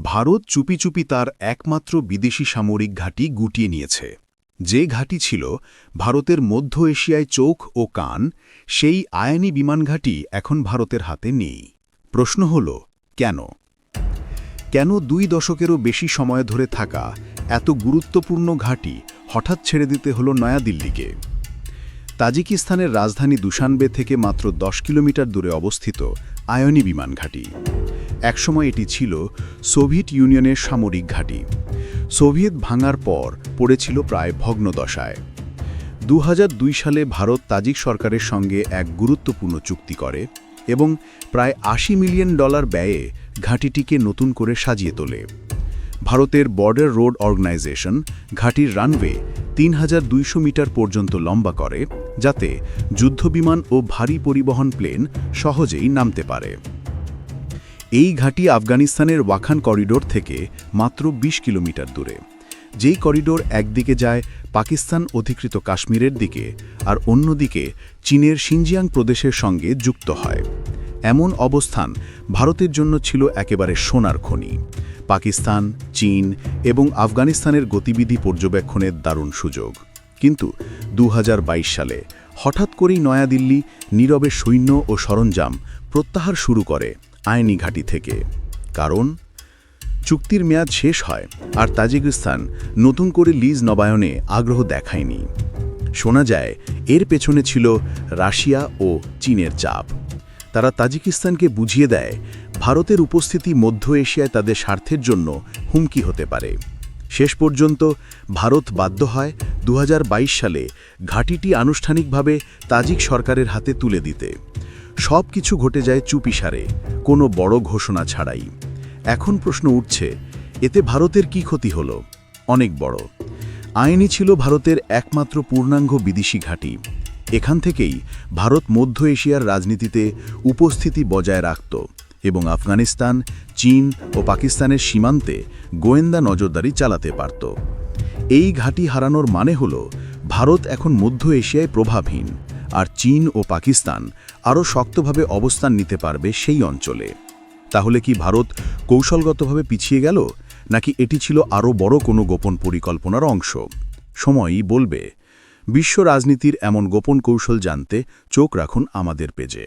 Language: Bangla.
ভারত চুপি চুপি তার একমাত্র বিদেশি সামরিক ঘাঁটি গুটিয়ে নিয়েছে। যে ঘাঁটি ছিল ভারতের মধ্য এশিয়ায় চোখ ও কান, সেই আয়ানি বিমান ঘাঁটি এখন ভারতের হাতে নেই। প্রশ্ন হল, কেন? কেন 2 দশকেরও বেশি সময় ধরে থাকা এত গুরুত্বপূর্ণ ঘাঁটি হঠাৎ ছেড়ে দিতে হল নয়াদিল্লিকে? তাজিকিস্তানের রাজধানী দুশানবে থেকে মাত্র 10 কিলোমিটার দূরে অবস্থিত আয়নি বিমান ঘাঁটি। একসময় এটি ছিল সোভিয়েত ইউনিয়নের সামরিক ঘাঁটি। সোভিয়েত ভাঙার পর পড়েছিল প্রায় ভগ্নদশায়। 2002 সালে ভারত তাজিক সরকারের সঙ্গে এক গুরুত্বপূর্ণ চুক্তি করে এবং প্রায় $80 মিলিয়ন ব্যয়ে ঘাঁটিটিকে নতুন করে সাজিয়ে তোলে। ভারতের বর্ডার রোড অর্গানাইজেশন ঘাঁটির রানওয়ে 3200 মিটার পর্যন্ত লম্বা করে, যাতে যুদ্ধবিমান ও ভারী পরিবহন প্লেন সহজেই নামতে পারে। এই ঘাঁটি আফগানিস্তানের ওয়াখান করিডোর থেকে মাত্র 20 কিলোমিটার দূরে। যেই করিডোর একদিকে যায় পাকিস্তান অধিকৃত কাশ্মীরের দিকে আর অন্যদিকে চীনের সিনজিয়াং প্রদেশের সঙ্গে যুক্ত হয়। এমন অবস্থান ভারতের জন্য ছিল একেবারে সোনার খনি। পাকিস্তান, চীন এবং আফগানিস্তানের গতিবিধি পর্যবেক্ষণের দারুণ সুযোগ। কিন্তু 2022 সালে হঠাৎ করেই নয়াদিল্লি নীরবে সৈন্য ও সরঞ্জাম প্রত্যাহার শুরু করে আয়নি ঘাঁটি থেকে। কারণ চুক্তির মেয়াদ শেষ হয় আর তাজিকিস্তান নতুন করে লিজ নবায়নে আগ্রহ দেখায়নি। শোনা যায় এর পেছনে ছিল রাশিয়া ও চীনের চাপ। তারা তাজিকিস্তানকে বুঝিয়ে দেয় ভারতের উপস্থিতি মধ্য এশিয়ায় তাদের স্বার্থের জন্য হুমকি হতে পারে। শেষ পর্যন্ত ভারত বাধ্য হয় 2022 সালে ঘাঁটিটি আনুষ্ঠানিকভাবে তাজিক সরকারের হাতে তুলে দিতে। সব কিছু ঘটে যায় চুপিসারে, কোনো বড় ঘোষণা ছাড়াই। এখন প্রশ্ন উঠছে, এতে ভারতের কি ক্ষতি হলো? অনেক বড়। আয়নি ছিল ভারতের একমাত্র পূর্ণাঙ্গ বিদেশি ঘাঁটি। এখান থেকেই ভারত মধ্য এশিয়ার রাজনীতিতে উপস্থিতি বজায় রাখত এবং আফগানিস্তান, চীন ও পাকিস্তানের সীমান্তে গোয়েন্দা নজরদারি চালাতে পারত। এই ঘাঁটি হারানোর মানে হল ভারত এখন মধ্য এশিয়ায় প্রভাবহীন, আর চীন ও পাকিস্তান আরও শক্তভাবে অবস্থান নিতে পারবে সেই অঞ্চলে। তাহলে কি ভারত কৌশলগতভাবে পিছিয়ে গেল, নাকি এটি ছিল আরও বড় কোনো গোপন পরিকল্পনার অংশ? সময়ই বলবে। বিশ্ব রাজনীতির এমন গোপন কৌশল জানতে চোখ রাখুন আমাদের পেজে।